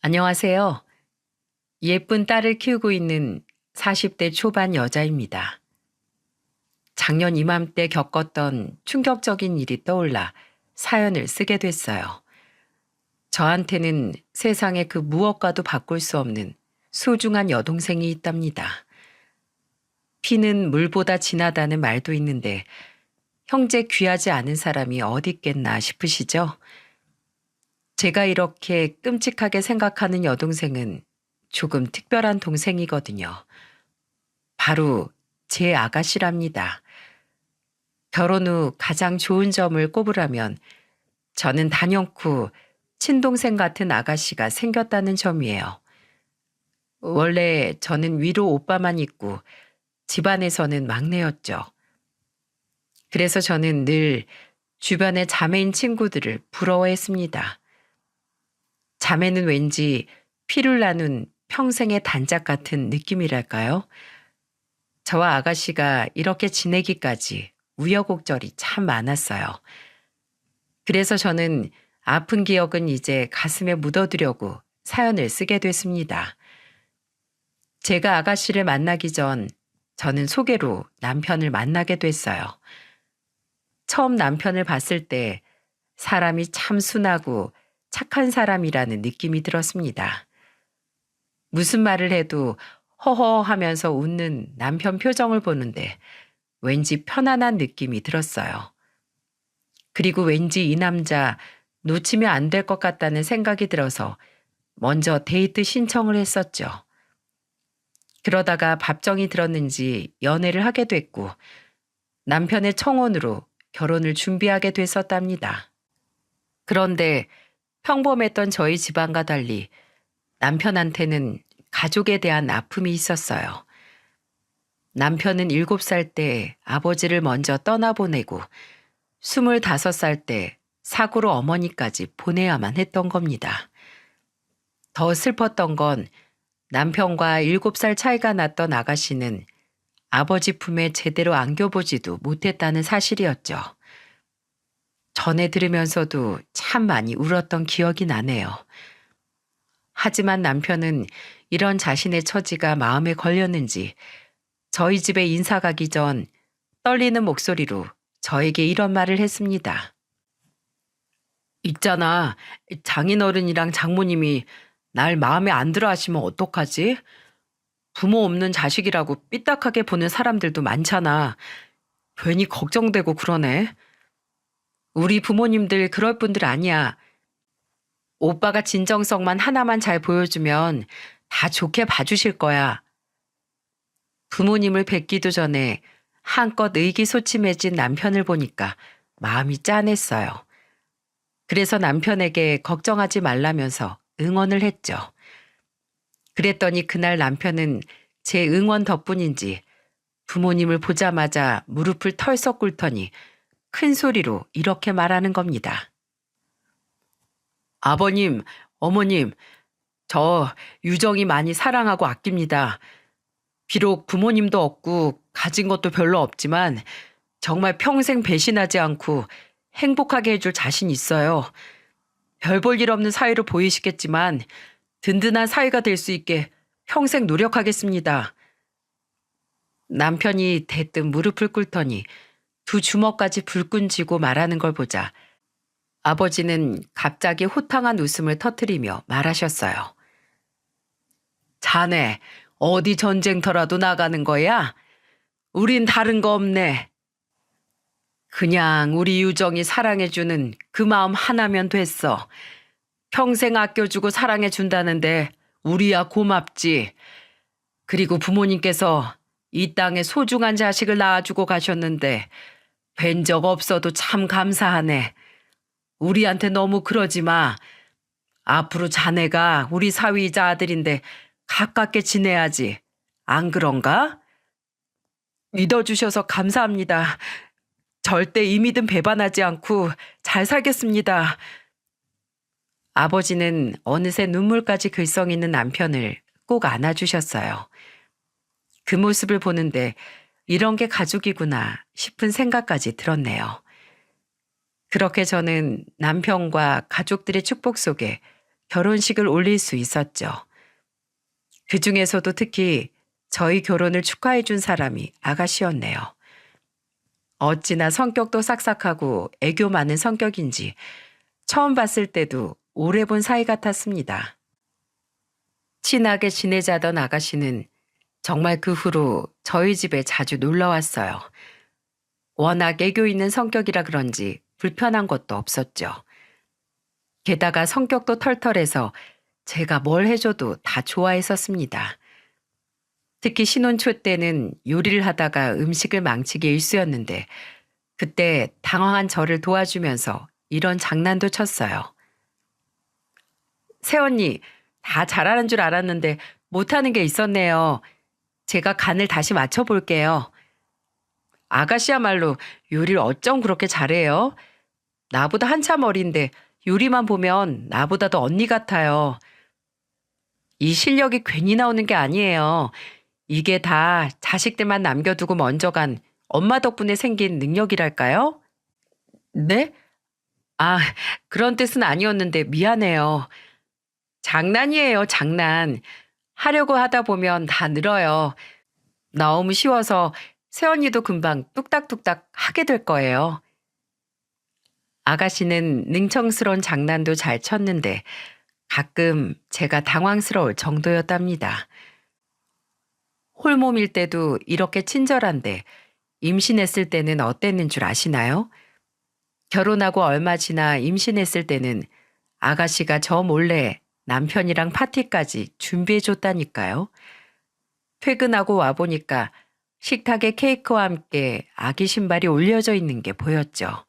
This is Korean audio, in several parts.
안녕하세요. 예쁜 딸을 키우고 있는 40대 초반 여자입니다. 작년 이맘때 겪었던 충격적인 일이 떠올라 사연을 쓰게 됐어요. 저한테는 세상에 그 무엇과도 바꿀 수 없는 소중한 여동생이 있답니다. 피는 물보다 진하다는 말도 있는데 형제 귀하지 않은 사람이 어디 있겠나 싶으시죠? 제가 이렇게 끔찍하게 생각하는 여동생은 조금 특별한 동생이거든요. 바로 제 아가씨랍니다. 결혼 후 가장 좋은 점을 꼽으라면 저는 단연코 친동생 같은 아가씨가 생겼다는 점이에요. 원래 저는 위로 오빠만 있고 집안에서는 막내였죠. 그래서 저는 늘 주변의 자매인 친구들을 부러워했습니다. 자매는 왠지 피를 나눈 평생의 단짝 같은 느낌이랄까요? 저와 아가씨가 이렇게 지내기까지 우여곡절이 참 많았어요. 그래서 저는 아픈 기억은 이제 가슴에 묻어두려고 사연을 쓰게 됐습니다. 제가 아가씨를 만나기 전 저는 소개로 남편을 만나게 됐어요. 처음 남편을 봤을 때 사람이 참 순하고 착한 사람이라는 느낌이 들었습니다. 무슨 말을 해도 허허 하면서 웃는 남편 표정을 보는데 왠지 편안한 느낌이 들었어요. 그리고 왠지 이 남자 놓치면 안 될 것 같다는 생각이 들어서 먼저 데이트 신청을 했었죠. 그러다가 밥정이 들었는지 연애를 하게 됐고 남편의 청혼으로 결혼을 준비하게 됐었답니다. 그런데 평범했던 저희 집안과 달리 남편한테는 가족에 대한 아픔이 있었어요. 남편은 7살 때 아버지를 먼저 떠나보내고 25살 때 사고로 어머니까지 보내야만 했던 겁니다. 더 슬펐던 건 남편과 7살 차이가 났던 아가씨는 아버지 품에 제대로 안겨보지도 못했다는 사실이었죠. 전에 들으면서도 참 많이 울었던 기억이 나네요. 하지만 남편은 이런 자신의 처지가 마음에 걸렸는지 저희 집에 인사 가기 전 떨리는 목소리로 저에게 이런 말을 했습니다. 있잖아, 장인어른이랑 장모님이 날 마음에 안 들어 하시면 어떡하지? 부모 없는 자식이라고 삐딱하게 보는 사람들도 많잖아. 괜히 걱정되고 그러네. 우리 부모님들 그럴 분들 아니야. 오빠가 진정성만 하나만 잘 보여주면 다 좋게 봐주실 거야. 부모님을 뵙기도 전에 한껏 의기소침해진 남편을 보니까 마음이 짠했어요. 그래서 남편에게 걱정하지 말라면서 응원을 했죠. 그랬더니 그날 남편은 제 응원 덕분인지 부모님을 보자마자 무릎을 털썩 꿇더니 큰 소리로 이렇게 말하는 겁니다. 아버님, 어머님, 저 유정이 많이 사랑하고 아낍니다. 비록 부모님도 없고 가진 것도 별로 없지만 정말 평생 배신하지 않고 행복하게 해줄 자신 있어요. 별 볼 일 없는 사이로 보이시겠지만 든든한 사이가 될 수 있게 평생 노력하겠습니다. 남편이 대뜸 무릎을 꿇더니 두 주먹까지 불끈 쥐고 말하는 걸 보자 아버지는 갑자기 호탕한 웃음을 터뜨리며 말하셨어요. 자네, 어디 전쟁터라도 나가는 거야? 우린 다른 거 없네. 그냥 우리 유정이 사랑해주는 그 마음 하나면 됐어. 평생 아껴주고 사랑해준다는데 우리야 고맙지. 그리고 부모님께서 이 땅에 소중한 자식을 낳아주고 가셨는데 뵌 적 없어도 참 감사하네. 우리한테 너무 그러지 마. 앞으로 자네가 우리 사위이자 아들인데 가깝게 지내야지. 안 그런가? 믿어주셔서 감사합니다. 절대 이 믿음 배반하지 않고 잘 살겠습니다. 아버지는 어느새 눈물까지 글썽이는 남편을 꼭 안아주셨어요. 그 모습을 보는데 이런 게 가족이구나 싶은 생각까지 들었네요. 그렇게 저는 남편과 가족들의 축복 속에 결혼식을 올릴 수 있었죠. 그 중에서도 특히 저희 결혼을 축하해 준 사람이 아가씨였네요. 어찌나 성격도 싹싹하고 애교 많은 성격인지 처음 봤을 때도 오래 본 사이 같았습니다. 친하게 지내자던 아가씨는 정말 그 후로 저희 집에 자주 놀러 왔어요. 워낙 애교 있는 성격이라 그런지 불편한 것도 없었죠. 게다가 성격도 털털해서 제가 뭘 해줘도 다 좋아했었습니다. 특히 신혼 초 때는 요리를 하다가 음식을 망치기 일쑤였는데 그때 당황한 저를 도와주면서 이런 장난도 쳤어요. 새언니, 다 잘하는 줄 알았는데 못하는 게 있었네요. 제가 간을 다시 맞춰볼게요. 아가씨야말로 요리를 어쩜 그렇게 잘해요? 나보다 한참 어린데 요리만 보면 나보다도 언니 같아요. 이 실력이 괜히 나오는 게 아니에요. 이게 다 자식들만 남겨두고 먼저 간 엄마 덕분에 생긴 능력이랄까요? 네? 아, 그런 뜻은 아니었는데 미안해요. 장난이에요, 장난. 하려고 하다 보면 다 늘어요. 너무 쉬워서 새언니도 금방 뚝딱뚝딱 하게 될 거예요. 아가씨는 능청스러운 장난도 잘 쳤는데 가끔 제가 당황스러울 정도였답니다. 홀몸일 때도 이렇게 친절한데 임신했을 때는 어땠는 줄 아시나요? 결혼하고 얼마 지나 임신했을 때는 아가씨가 저 몰래 남편이랑 파티까지 준비해 줬다니까요. 퇴근하고 와보니까 식탁에 케이크와 함께 아기 신발이 올려져 있는 게 보였죠.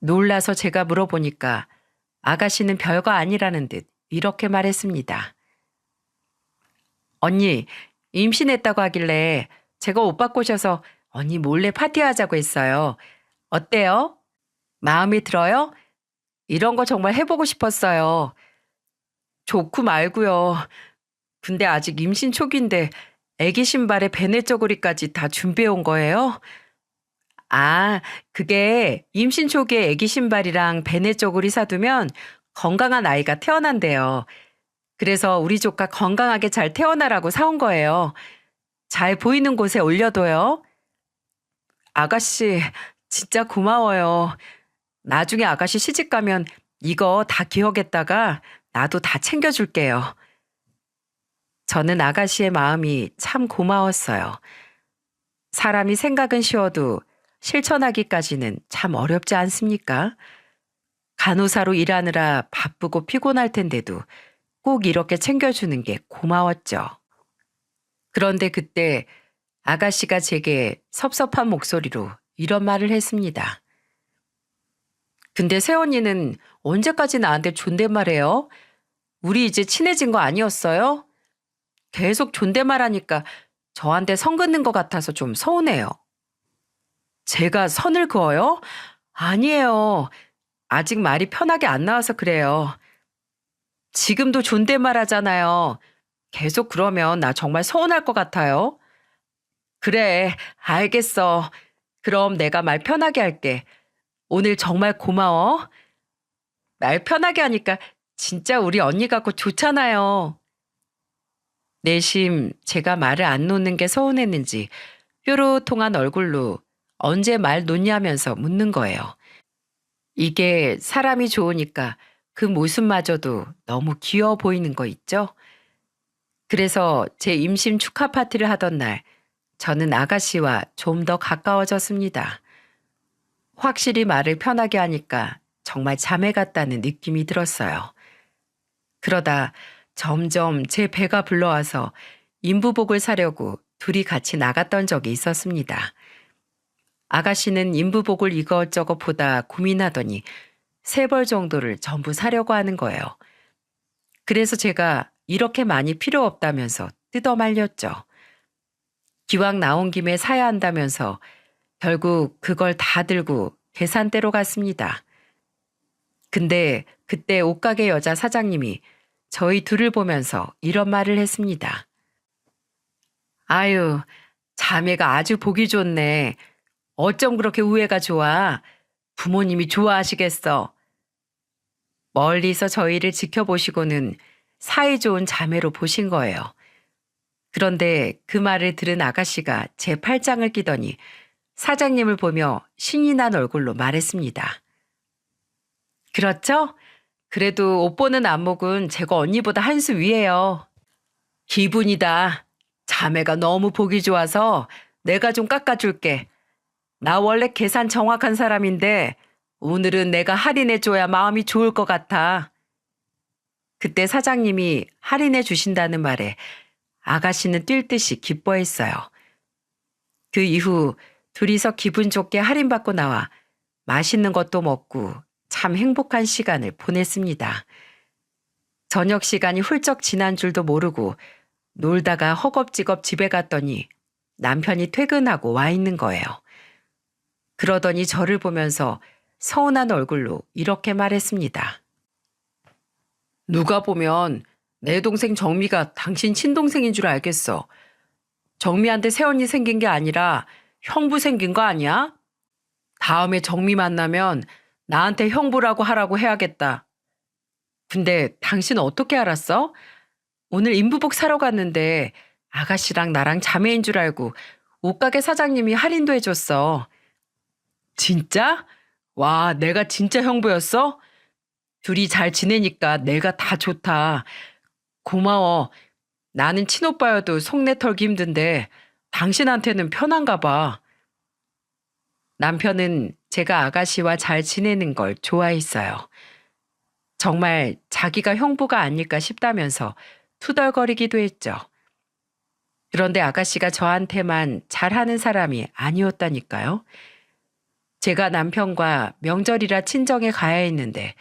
놀라서 제가 물어보니까 아가씨는 별거 아니라는 듯 이렇게 말했습니다. 언니, 임신했다고 하길래 제가 오빠 꼬셔서 언니 몰래 파티하자고 했어요. 어때요? 마음에 들어요? 이런 거 정말 해보고 싶었어요. 좋고 말고요. 근데 아직 임신 초기인데 애기 신발에 베네 쪼그리까지 다 준비해 온 거예요? 아, 그게 임신 초기에 애기 신발이랑 베네 쪼그리 사두면 건강한 아이가 태어난대요. 그래서 우리 조카 건강하게 잘 태어나라고 사온 거예요. 잘 보이는 곳에 올려둬요. 아가씨, 진짜 고마워요. 나중에 아가씨 시집 가면 이거 다 기억했다가 나도 다 챙겨줄게요. 저는 아가씨의 마음이 참 고마웠어요. 사람이 생각은 쉬워도 실천하기까지는 참 어렵지 않습니까? 간호사로 일하느라 바쁘고 피곤할 텐데도 꼭 이렇게 챙겨주는 게 고마웠죠. 그런데 그때 아가씨가 제게 섭섭한 목소리로 이런 말을 했습니다. 근데 새언니는 언제까지 나한테 존댓말해요? 우리 이제 친해진 거 아니었어요? 계속 존댓말하니까 저한테 선 긋는 것 같아서 좀 서운해요. 제가 선을 그어요? 아니에요. 아직 말이 편하게 안 나와서 그래요. 지금도 존댓말 하잖아요. 계속 그러면 나 정말 서운할 것 같아요. 그래, 알겠어. 그럼 내가 말 편하게 할게. 오늘 정말 고마워. 말 편하게 하니까 진짜 우리 언니 같고 좋잖아요. 내심 제가 말을 안 놓는 게 서운했는지 뾰로통한 얼굴로 언제 말 놓냐면서 묻는 거예요. 이게 사람이 좋으니까 그 모습마저도 너무 귀여워 보이는 거 있죠? 그래서 제 임신 축하 파티를 하던 날 저는 아가씨와 좀 더 가까워졌습니다. 확실히 말을 편하게 하니까 정말 자매 같다는 느낌이 들었어요. 그러다 점점 제 배가 불러와서 인부복을 사려고 둘이 같이 나갔던 적이 있었습니다. 아가씨는 인부복을 이것저것 보다 고민하더니 3벌 정도를 전부 사려고 하는 거예요. 그래서 제가 이렇게 많이 필요 없다면서 뜯어 말렸죠. 기왕 나온 김에 사야 한다면서 결국 그걸 다 들고 계산대로 갔습니다. 근데 그때 옷가게 여자 사장님이 저희 둘을 보면서 이런 말을 했습니다. 아유, 자매가 아주 보기 좋네. 어쩜 그렇게 우애가 좋아. 부모님이 좋아하시겠어. 멀리서 저희를 지켜보시고는 사이좋은 자매로 보신 거예요. 그런데 그 말을 들은 아가씨가 제 팔짱을 끼더니 사장님을 보며 신이 난 얼굴로 말했습니다. 그렇죠? 그래도 옷 보는 안목은 제가 언니보다 한 수 위에요. 기분이다. 자매가 너무 보기 좋아서 내가 좀 깎아줄게. 나 원래 계산 정확한 사람인데 오늘은 내가 할인해줘야 마음이 좋을 것 같아. 그때 사장님이 할인해 주신다는 말에 아가씨는 뛸 듯이 기뻐했어요. 그 이후 둘이서 기분 좋게 할인받고 나와 맛있는 것도 먹고 참 행복한 시간을 보냈습니다. 저녁 시간이 훌쩍 지난 줄도 모르고 놀다가 허겁지겁 집에 갔더니 남편이 퇴근하고 와 있는 거예요. 그러더니 저를 보면서 서운한 얼굴로 이렇게 말했습니다. 누가 보면 내 동생 정미가 당신 친동생인 줄 알겠어. 정미한테 새언니 생긴 게 아니라 형부 생긴 거 아니야? 다음에 정미 만나면 나한테 형부라고 하라고 해야겠다. 근데 당신 어떻게 알았어? 오늘 인부복 사러 갔는데 아가씨랑 나랑 자매인 줄 알고 옷가게 사장님이 할인도 해줬어. 진짜? 와, 내가 진짜 형부였어? 둘이 잘 지내니까 내가 다 좋다. 고마워. 나는 친오빠여도 속내 털기 힘든데 당신한테는 편한가 봐. 남편은 제가 아가씨와 잘 지내는 걸 좋아했어요. 정말 자기가 형부가 아닐까 싶다면서 투덜거리기도 했죠. 그런데 아가씨가 저한테만 잘하는 사람이 아니었다니까요. 제가 남편과 명절이라 친정에 가야 했는데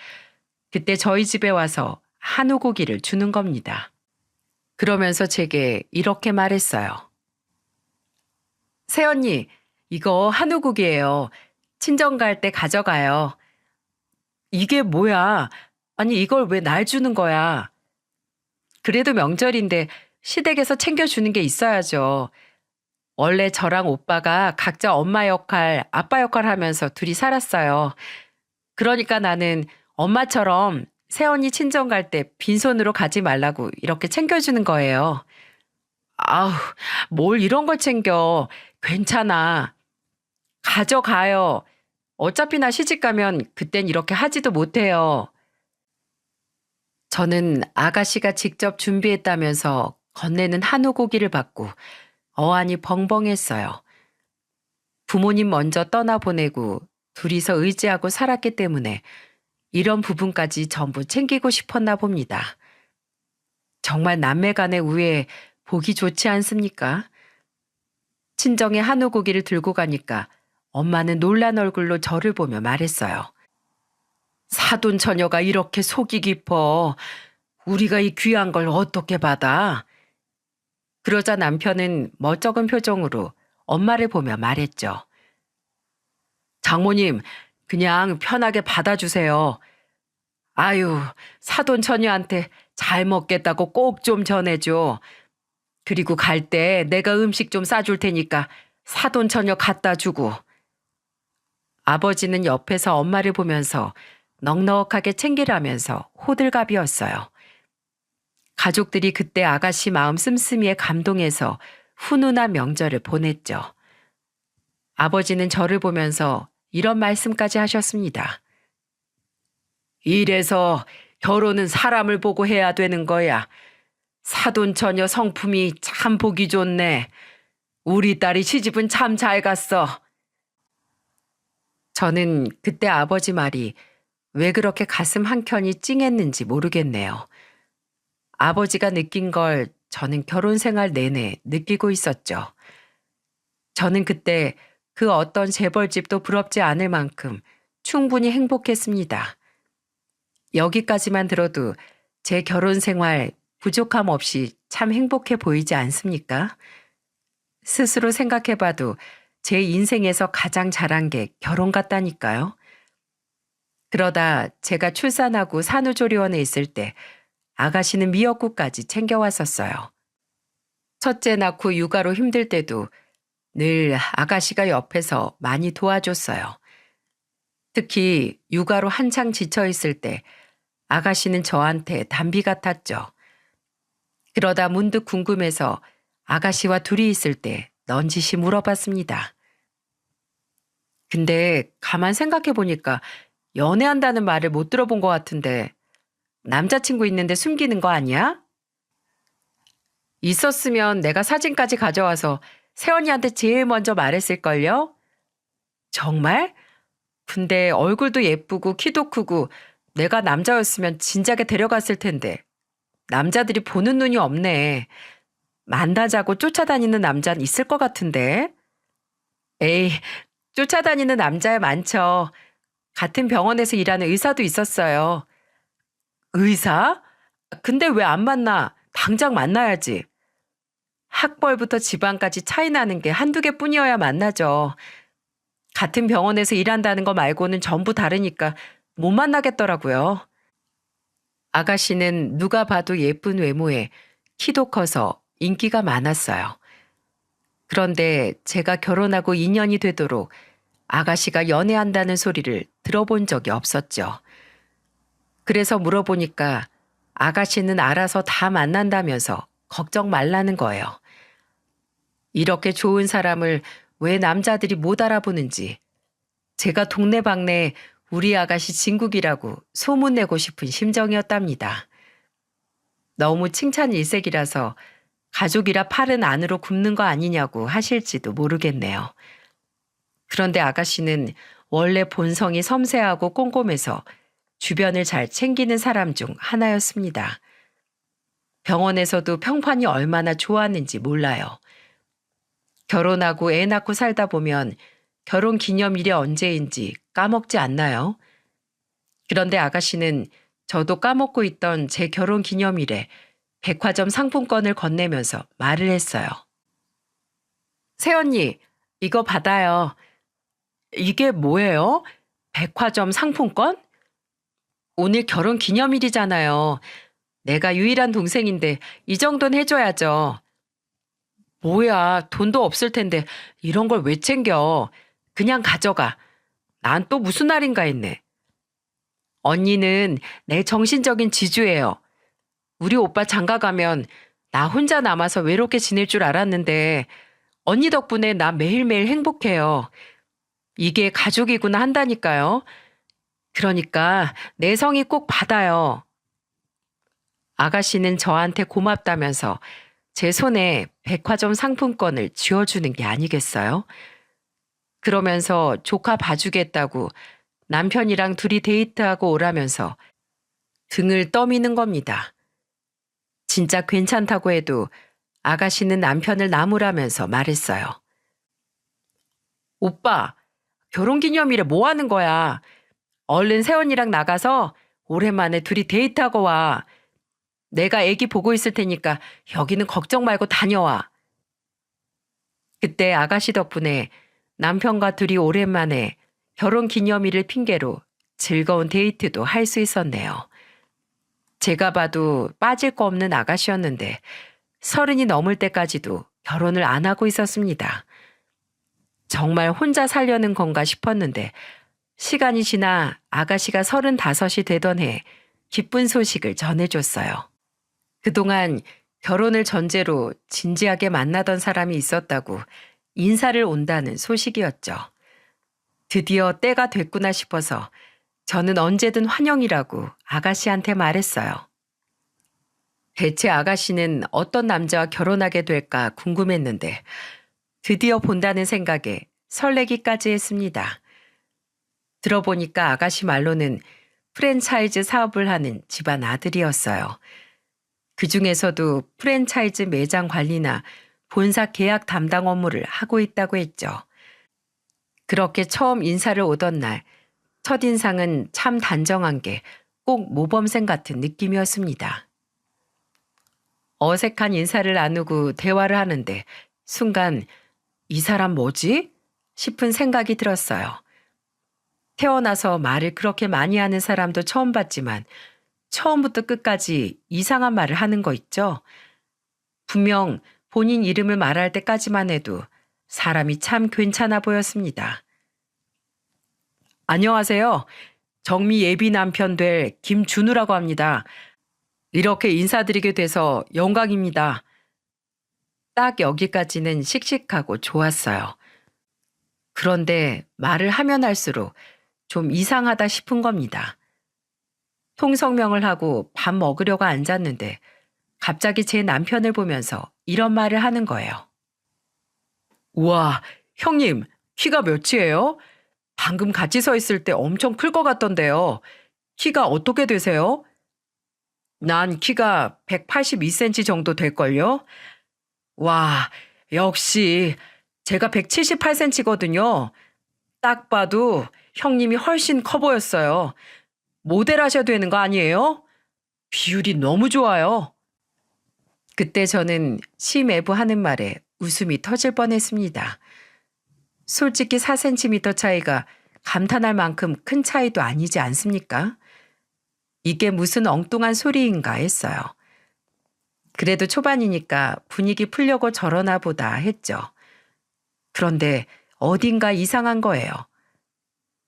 그때 저희 집에 와서 한우 고기를 주는 겁니다. 그러면서 제게 이렇게 말했어요. 새언니, 이거 한우 고기예요. 친정 갈 때 가져가요. 이게 뭐야? 아니 이걸 왜 날 주는 거야? 그래도 명절인데 시댁에서 챙겨주는 게 있어야죠. 원래 저랑 오빠가 각자 엄마 역할, 아빠 역할 하면서 둘이 살았어요. 그러니까 나는 엄마처럼 새언니 친정 갈 때 빈손으로 가지 말라고 이렇게 챙겨주는 거예요. 아우, 뭘 이런 걸 챙겨. 괜찮아. 가져가요. 어차피 나 시집 가면 그땐 이렇게 하지도 못해요. 저는 아가씨가 직접 준비했다면서 건네는 한우 고기를 받고 어안이 벙벙했어요. 부모님 먼저 떠나보내고 둘이서 의지하고 살았기 때문에 이런 부분까지 전부 챙기고 싶었나 봅니다. 정말 남매 간의 우애 보기 좋지 않습니까? 친정에 한우 고기를 들고 가니까 엄마는 놀란 얼굴로 저를 보며 말했어요. 사돈 처녀가 이렇게 속이 깊어. 우리가 이 귀한 걸 어떻게 받아? 그러자 남편은 멋쩍은 표정으로 엄마를 보며 말했죠. 장모님, 그냥 편하게 받아주세요. 아유, 사돈 처녀한테 잘 먹겠다고 꼭 좀 전해줘. 그리고 갈 때 내가 음식 좀 싸줄 테니까 사돈 처녀 갖다 주고. 아버지는 옆에서 엄마를 보면서 넉넉하게 챙기라면서 호들갑이었어요. 가족들이 그때 아가씨 마음 씀씀이에 감동해서 훈훈한 명절을 보냈죠. 아버지는 저를 보면서 이런 말씀까지 하셨습니다. 이래서 결혼은 사람을 보고 해야 되는 거야. 사돈처녀 성품이 참 보기 좋네. 우리 딸이 시집은 참 잘 갔어. 저는 그때 아버지 말이 왜 그렇게 가슴 한켠이 찡했는지 모르겠네요. 아버지가 느낀 걸 저는 결혼 생활 내내 느끼고 있었죠. 저는 그때 그 어떤 재벌집도 부럽지 않을 만큼 충분히 행복했습니다. 여기까지만 들어도 제 결혼 생활 부족함 없이 참 행복해 보이지 않습니까? 스스로 생각해봐도 제 인생에서 가장 잘한 게 결혼 같다니까요. 그러다 제가 출산하고 산후조리원에 있을 때 아가씨는 미역국까지 챙겨왔었어요. 첫째 낳고 육아로 힘들 때도 늘 아가씨가 옆에서 많이 도와줬어요. 특히 육아로 한창 지쳐있을 때 아가씨는 저한테 단비 같았죠. 그러다 문득 궁금해서 아가씨와 둘이 있을 때 넌지시 물어봤습니다. 근데 가만 생각해 보니까 연애한다는 말을 못 들어본 것 같은데 남자친구 있는데 숨기는 거 아니야? 있었으면 내가 사진까지 가져와서 세연이한테 제일 먼저 말했을걸요? 정말? 근데 얼굴도 예쁘고 키도 크고 내가 남자였으면 진작에 데려갔을 텐데 남자들이 보는 눈이 없네. 만나자고 쫓아다니는 남자는 있을 것 같은데. 에이, 쫓아다니는 남자야 많죠. 같은 병원에서 일하는 의사도 있었어요. 의사? 근데 왜 안 만나? 당장 만나야지. 학벌부터 집안까지 차이 나는 게 한두 개뿐이어야 만나죠. 같은 병원에서 일한다는 거 말고는 전부 다르니까 못 만나겠더라고요. 아가씨는 누가 봐도 예쁜 외모에 키도 커서 인기가 많았어요. 그런데 제가 결혼하고 2년이 되도록 아가씨가 연애한다는 소리를 들어본 적이 없었죠. 그래서 물어보니까 아가씨는 알아서 다 만난다면서 걱정 말라는 거예요. 이렇게 좋은 사람을 왜 남자들이 못 알아보는지 제가 동네방네 우리 아가씨 진국이라고 소문내고 싶은 심정이었답니다. 너무 칭찬 일색이라서 가족이라 팔은 안으로 굽는 거 아니냐고 하실지도 모르겠네요. 그런데 아가씨는 원래 본성이 섬세하고 꼼꼼해서 주변을 잘 챙기는 사람 중 하나였습니다. 병원에서도 평판이 얼마나 좋았는지 몰라요. 결혼하고 애 낳고 살다 보면 결혼 기념일이 언제인지 까먹지 않나요? 그런데 아가씨는 저도 까먹고 있던 제 결혼 기념일에 백화점 상품권을 건네면서 말을 했어요. 새언니, 이거 받아요. 이게 뭐예요? 백화점 상품권? 오늘 결혼 기념일이잖아요. 내가 유일한 동생인데 이 정도는 해줘야죠. 뭐야, 돈도 없을 텐데 이런 걸 왜 챙겨? 그냥 가져가. 난 또 무슨 날인가 했네. 언니는 내 정신적인 지주예요. 우리 오빠 장가 가면 나 혼자 남아서 외롭게 지낼 줄 알았는데 언니 덕분에 나 매일매일 행복해요. 이게 가족이구나 한다니까요. 그러니까 내 성이 꼭 받아요. 아가씨는 저한테 고맙다면서 제 손에 백화점 상품권을 쥐어주는 게 아니겠어요? 그러면서 조카 봐주겠다고 남편이랑 둘이 데이트하고 오라면서 등을 떠미는 겁니다. 진짜 괜찮다고 해도 아가씨는 남편을 나무라면서 말했어요. 오빠, 결혼기념일에 뭐 하는 거야? 얼른 세원이랑 나가서 오랜만에 둘이 데이트하고 와. 내가 애기 보고 있을 테니까 여기는 걱정 말고 다녀와. 그때 아가씨 덕분에 남편과 둘이 오랜만에 결혼기념일을 핑계로 즐거운 데이트도 할 수 있었네요. 제가 봐도 빠질 거 없는 아가씨였는데 30이 넘을 때까지도 결혼을 안 하고 있었습니다. 정말 혼자 살려는 건가 싶었는데 시간이 지나 아가씨가 35이 되던 해 기쁜 소식을 전해줬어요. 그동안 결혼을 전제로 진지하게 만나던 사람이 있었다고 인사를 온다는 소식이었죠. 드디어 때가 됐구나 싶어서 저는 언제든 환영이라고 아가씨한테 말했어요. 대체 아가씨는 어떤 남자와 결혼하게 될까 궁금했는데 드디어 본다는 생각에 설레기까지 했습니다. 들어보니까 아가씨 말로는 프랜차이즈 사업을 하는 집안 아들이었어요. 그 중에서도 프랜차이즈 매장 관리나 본사 계약 담당 업무를 하고 있다고 했죠. 그렇게 처음 인사를 오던 날, 첫인상은 참 단정한 게 꼭 모범생 같은 느낌이었습니다. 어색한 인사를 나누고 대화를 하는데 순간 이 사람 뭐지? 싶은 생각이 들었어요. 태어나서 말을 그렇게 많이 하는 사람도 처음 봤지만 처음부터 끝까지 이상한 말을 하는 거 있죠? 분명 본인 이름을 말할 때까지만 해도 사람이 참 괜찮아 보였습니다. 안녕하세요. 정미 예비 남편 될 김준우라고 합니다. 이렇게 인사드리게 돼서 영광입니다. 딱 여기까지는 씩씩하고 좋았어요. 그런데 말을 하면 할수록 좀 이상하다 싶은 겁니다. 통성명을 하고 밥 먹으려고 앉았는데 갑자기 제 남편을 보면서 이런 말을 하는 거예요. 우와, 형님, 키가 몇이에요? 방금 같이 서 있을 때 엄청 클 것 같던데요. 키가 어떻게 되세요? 난 키가 182cm 정도 될걸요? 와, 역시 제가 178cm거든요. 딱 봐도 형님이 훨씬 커 보였어요. 모델 하셔야 되는 거 아니에요? 비율이 너무 좋아요. 그때 저는 심애부 하는 말에 웃음이 터질 뻔했습니다. 솔직히 4cm 차이가 감탄할 만큼 큰 차이도 아니지 않습니까? 이게 무슨 엉뚱한 소리인가 했어요. 그래도 초반이니까 분위기 풀려고 저러나 보다 했죠. 그런데 어딘가 이상한 거예요.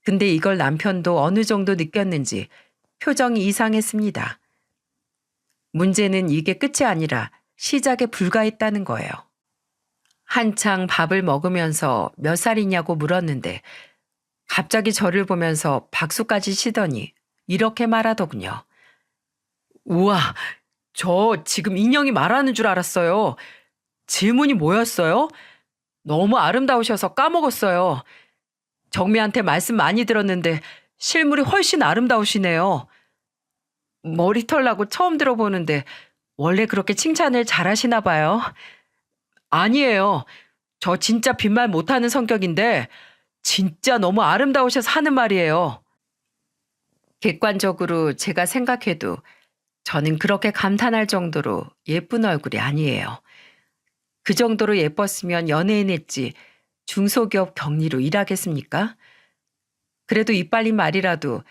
근데 이걸 남편도 어느 정도 느꼈는지 표정이 이상했습니다. 문제는 이게 끝이 아니라 시작에 불과했다는 거예요. 한창 밥을 먹으면서 몇 살이냐고 물었는데 갑자기 저를 보면서 박수까지 치더니 이렇게 말하더군요. 우와, 저 지금 인형이 말하는 줄 알았어요. 질문이 뭐였어요? 너무 아름다우셔서 까먹었어요. 정미한테 말씀 많이 들었는데 실물이 훨씬 아름다우시네요. 머리털 나고 처음 들어보는데 원래 그렇게 칭찬을 잘하시나 봐요. 아니에요. 저 진짜 빈말 못하는 성격인데 진짜 너무 아름다우셔서 하는 말이에요. 객관적으로 제가 생각해도 저는 그렇게 감탄할 정도로 예쁜 얼굴이 아니에요. 그 정도로 예뻤으면 연예인 했지 중소기업 격리로 일하겠습니까? 그래도 이빨린 말이라도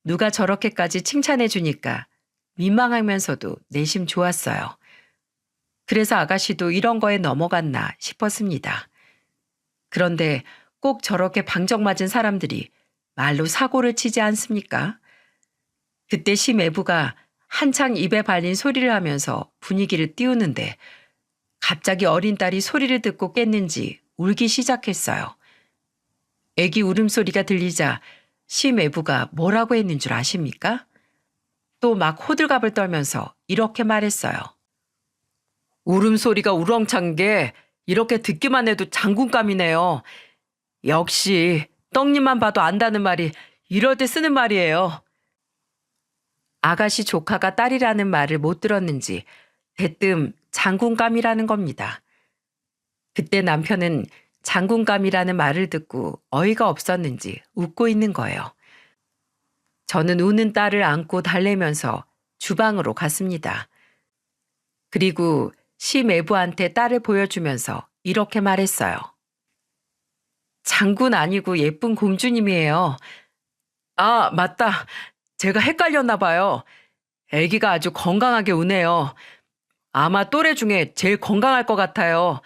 누가 저렇게까지 칭찬해 주니까 민망하면서도 내심 좋았어요. 그래서 아가씨도 이런 거에 넘어갔나 싶었습니다. 그런데 꼭 저렇게 방정맞은 사람들이 말로 사고를 치지 않습니까? 그때 심애부가 한창 입에 발린 소리를 하면서 분위기를 띄우는데 갑자기 어린 딸이 소리를 듣고 깼는지 울기 시작했어요. 애기 울음소리가 들리자 심애부가 뭐라고 했는 줄 아십니까? 또 막 호들갑을 떨면서 이렇게 말했어요. 울음소리가 우렁찬 게 이렇게 듣기만 해도 장군감이네요. 역시 떡잎만 봐도 안다는 말이 이럴 때 쓰는 말이에요. 아가씨 조카가 딸이라는 말을 못 들었는지 대뜸 장군감이라는 겁니다. 그때 남편은 장군감이라는 말을 듣고 어이가 없었는지 웃고 있는 거예요. 저는 우는 딸을 안고 달래면서 주방으로 갔습니다. 그리고 심애부한테 딸을 보여주면서 이렇게 말했어요. 장군 아니고 예쁜 공주님이에요. 아, 맞다. 제가 헷갈렸나 봐요. 아기가 아주 건강하게 우네요. 아마 또래 중에 제일 건강할 것 같아요.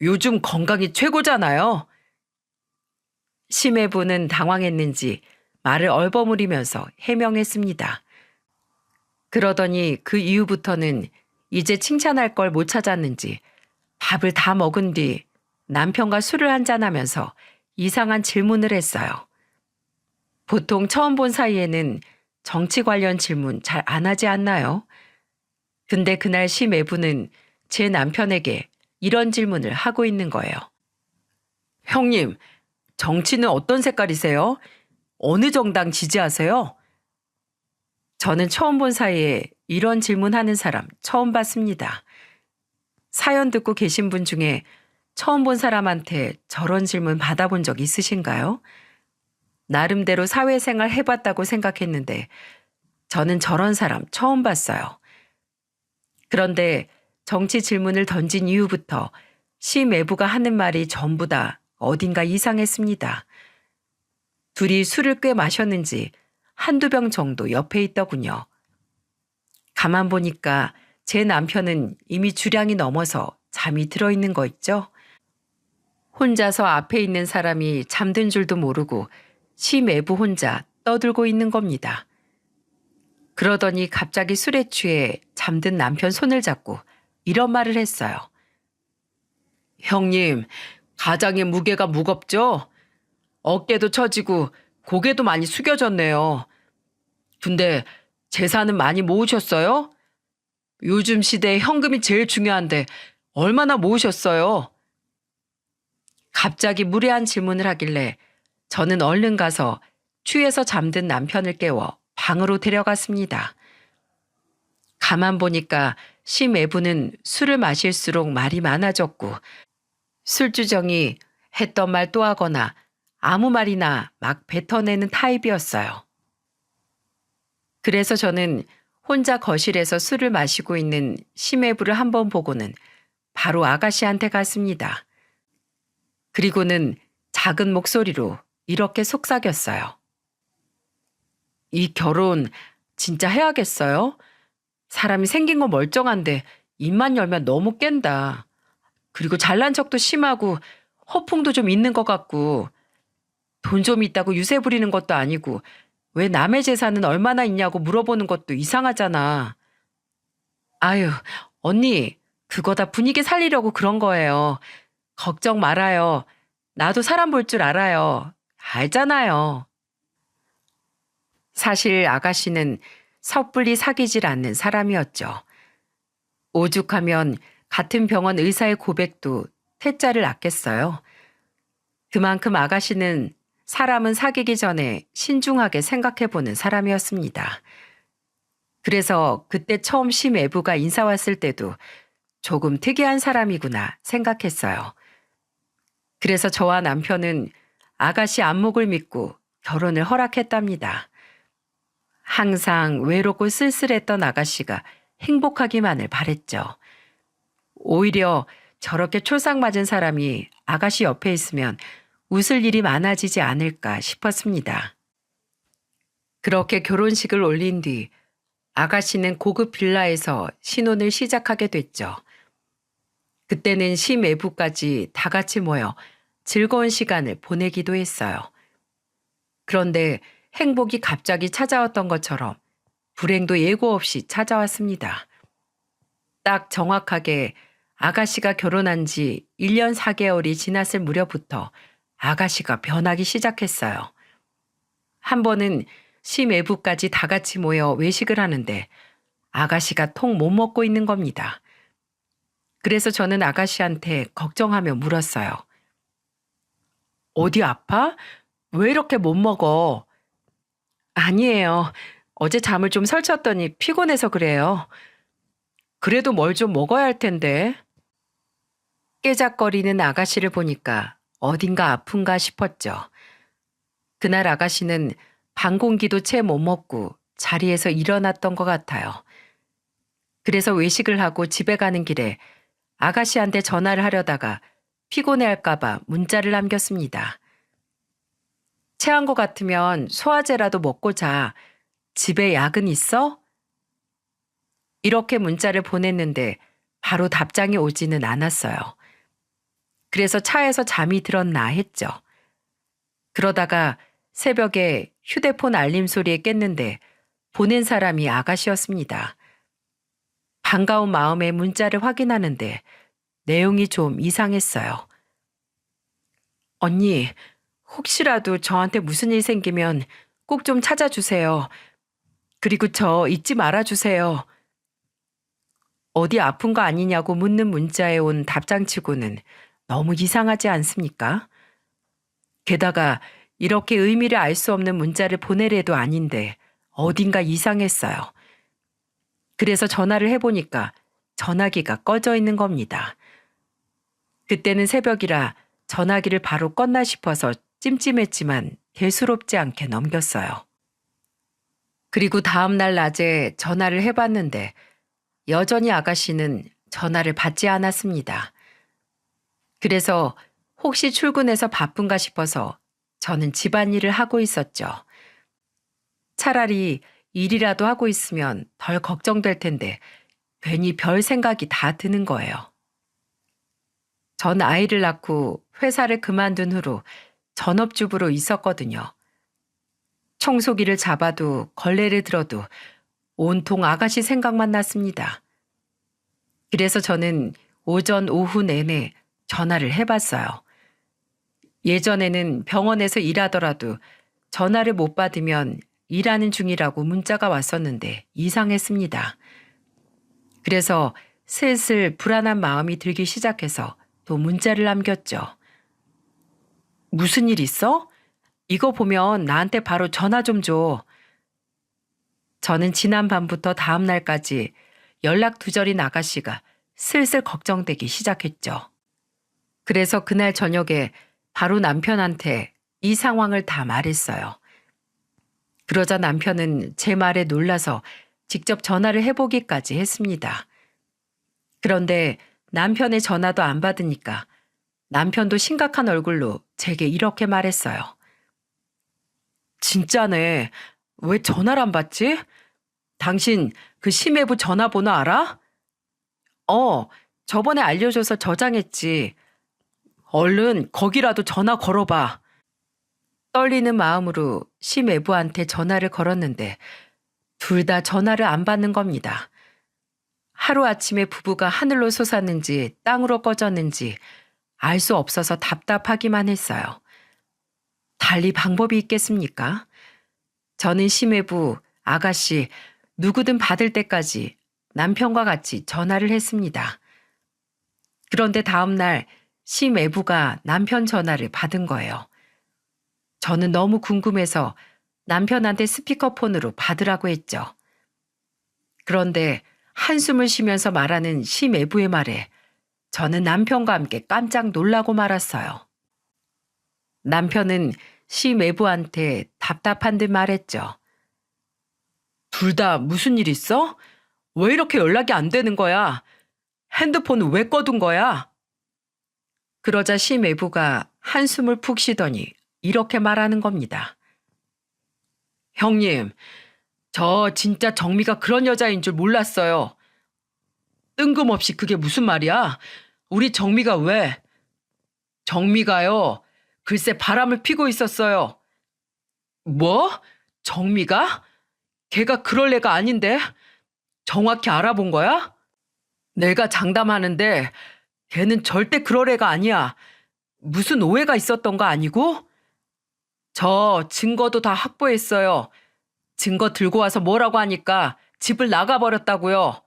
요즘 건강이 최고잖아요. 심해부는 당황했는지 말을 얼버무리면서 해명했습니다. 그러더니 그 이후부터는 이제 칭찬할 걸 못 찾았는지 밥을 다 먹은 뒤 남편과 술을 한잔하면서 이상한 질문을 했어요. 보통 처음 본 사이에는 정치 관련 질문 잘 안 하지 않나요? 근데 그날 심애부는 제 남편에게 이런 질문을 하고 있는 거예요. 형님, 정치는 어떤 색깔이세요? 어느 정당 지지하세요? 저는 처음 본 사이에 이런 질문하는 사람 처음 봤습니다. 사연 듣고 계신 분 중에 처음 본 사람한테 저런 질문 받아본 적 있으신가요? 나름대로 사회생활 해봤다고 생각했는데 저는 저런 사람 처음 봤어요. 그런데 정치 질문을 던진 이후부터 심애부가 하는 말이 전부 다 어딘가 이상했습니다. 둘이 술을 꽤 마셨는지 한두 병 정도 옆에 있더군요. 가만 보니까 제 남편은 이미 주량이 넘어서 잠이 들어있는 거 있죠? 혼자서 앞에 있는 사람이 잠든 줄도 모르고 심애부 혼자 떠들고 있는 겁니다. 그러더니 갑자기 술에 취해 잠든 남편 손을 잡고 이런 말을 했어요. 형님, 가장의 무게가 무겁죠? 어깨도 처지고 고개도 많이 숙여졌네요. 근데 재산은 많이 모으셨어요? 요즘 시대에 현금이 제일 중요한데 얼마나 모으셨어요? 갑자기 무례한 질문을 하길래 저는 얼른 가서 취해서 잠든 남편을 깨워 방으로 데려갔습니다. 가만 보니까 심애부는 술을 마실수록 말이 많아졌고 술주정이 했던 말 또 하거나 아무 말이나 막 뱉어내는 타입이었어요. 그래서 저는 혼자 거실에서 술을 마시고 있는 심애부를 한번 보고는 바로 아가씨한테 갔습니다. 그리고는 작은 목소리로 이렇게 속삭였어요. 이 결혼 진짜 해야겠어요? 사람이 생긴 건 멀쩡한데 입만 열면 너무 깬다. 그리고 잘난 척도 심하고 허풍도 좀 있는 것 같고 돈 좀 있다고 유세 부리는 것도 아니고 왜 남의 재산은 얼마나 있냐고 물어보는 것도 이상하잖아. 아유, 언니, 그거 다 분위기 살리려고 그런 거예요. 걱정 말아요. 나도 사람 볼 줄 알아요. 알잖아요. 사실 아가씨는 섣불리 사귀질 않는 사람이었죠. 오죽하면 같은 병원 의사의 고백도 태자를 아꼈어요. 그만큼 아가씨는 사람은 사귀기 전에 신중하게 생각해보는 사람이었습니다. 그래서 그때 처음 심애부가 인사 왔을 때도 조금 특이한 사람이구나 생각했어요. 그래서 저와 남편은 아가씨 안목을 믿고 결혼을 허락했답니다. 항상 외롭고 쓸쓸했던 아가씨가 행복하기만을 바랬죠. 오히려 저렇게 촐싹맞은 사람이 아가씨 옆에 있으면 웃을 일이 많아지지 않을까 싶었습니다. 그렇게 결혼식을 올린 뒤 아가씨는 고급 빌라에서 신혼을 시작하게 됐죠. 그때는 심외부까지 다 같이 모여 즐거운 시간을 보내기도 했어요. 그런데 행복이 갑자기 찾아왔던 것처럼 불행도 예고 없이 찾아왔습니다. 딱 정확하게 아가씨가 결혼한 지 1년 4개월이 지났을 무렵부터 아가씨가 변하기 시작했어요. 한 번은 심외부까지 다 같이 모여 외식을 하는데 아가씨가 통 못 먹고 있는 겁니다. 그래서 저는 아가씨한테 걱정하며 물었어요. 어디 아파? 왜 이렇게 못 먹어? 아니에요. 어제 잠을 좀 설쳤더니 피곤해서 그래요. 그래도 뭘 좀 먹어야 할 텐데. 깨작거리는 아가씨를 보니까 어딘가 아픈가 싶었죠. 그날 아가씨는 반 공기도 채 못 먹고 자리에서 일어났던 것 같아요. 그래서 외식을 하고 집에 가는 길에 아가씨한테 전화를 하려다가 피곤해할까봐 문자를 남겼습니다. 체한 것 같으면 소화제라도 먹고 자. 집에 약은 있어? 이렇게 문자를 보냈는데 바로 답장이 오지는 않았어요. 그래서 차에서 잠이 들었나 했죠. 그러다가 새벽에 휴대폰 알림 소리에 깼는데 보낸 사람이 아가씨였습니다. 반가운 마음에 문자를 확인하는데 내용이 좀 이상했어요. 언니, 혹시라도 저한테 무슨 일 생기면 꼭 좀 찾아주세요. 그리고 저 잊지 말아주세요. 어디 아픈 거 아니냐고 묻는 문자에 온 답장치고는 너무 이상하지 않습니까? 게다가 이렇게 의미를 알 수 없는 문자를 보내래도 아닌데 어딘가 이상했어요. 그래서 전화를 해보니까 전화기가 꺼져 있는 겁니다. 그때는 새벽이라 전화기를 바로 껐나 싶어서 찜찜했지만 대수롭지 않게 넘겼어요. 그리고 다음날 낮에 전화를 해봤는데 여전히 아가씨는 전화를 받지 않았습니다. 그래서 혹시 출근해서 바쁜가 싶어서 저는 집안일을 하고 있었죠. 차라리 일이라도 하고 있으면 덜 걱정될 텐데 괜히 별 생각이 다 드는 거예요. 전 아이를 낳고 회사를 그만둔 후로 전업주부로 있었거든요. 청소기를 잡아도 걸레를 들어도 온통 아가씨 생각만 났습니다. 그래서 저는 오전 오후 내내 전화를 해봤어요. 예전에는 병원에서 일하더라도 전화를 못 받으면 일하는 중이라고 문자가 왔었는데 이상했습니다. 그래서 슬슬 불안한 마음이 들기 시작해서 또 문자를 남겼죠. 무슨 일 있어? 이거 보면 나한테 바로 전화 좀 줘. 저는 지난 밤부터 다음 날까지 연락 두절인 아가씨가 슬슬 걱정되기 시작했죠. 그래서 그날 저녁에 바로 남편한테 이 상황을 다 말했어요. 그러자 남편은 제 말에 놀라서 직접 전화를 해보기까지 했습니다. 그런데 남편의 전화도 안 받으니까 남편도 심각한 얼굴로 제게 이렇게 말했어요. 진짜네. 왜 전화를 안 받지? 당신 그 심해부 전화번호 알아? 저번에 알려줘서 저장했지. 얼른 거기라도 전화 걸어봐. 떨리는 마음으로 심외부한테 전화를 걸었는데 둘 다 전화를 안 받는 겁니다. 하루아침에 부부가 하늘로 솟았는지 땅으로 꺼졌는지 알 수 없어서 답답하기만 했어요. 달리 방법이 있겠습니까? 저는 심외부, 아가씨, 누구든 받을 때까지 남편과 같이 전화를 했습니다. 그런데 다음날 심외부가 남편 전화를 받은 거예요. 저는 너무 궁금해서 남편한테 스피커폰으로 받으라고 했죠. 그런데 한숨을 쉬면서 말하는 심외부의 말에 저는 남편과 함께 깜짝 놀라고 말았어요. 남편은 심외부한테 답답한 듯 말했죠. 둘 다 무슨 일 있어? 왜 이렇게 연락이 안 되는 거야? 핸드폰은 왜 꺼둔 거야? 그러자 심외부가 한숨을 푹 쉬더니 이렇게 말하는 겁니다. 형님, 저 진짜 정미가 그런 여자인 줄 몰랐어요. 뜬금없이 그게 무슨 말이야? 우리 정미가 왜? 정미가요. 글쎄 바람을 피고 있었어요. 뭐? 정미가? 걔가 그럴 애가 아닌데? 정확히 알아본 거야? 내가 장담하는데 걔는 절대 그럴 애가 아니야. 무슨 오해가 있었던 거 아니고? 저 증거도 다 확보했어요. 증거 들고 와서 뭐라고 하니까 집을 나가버렸다고요.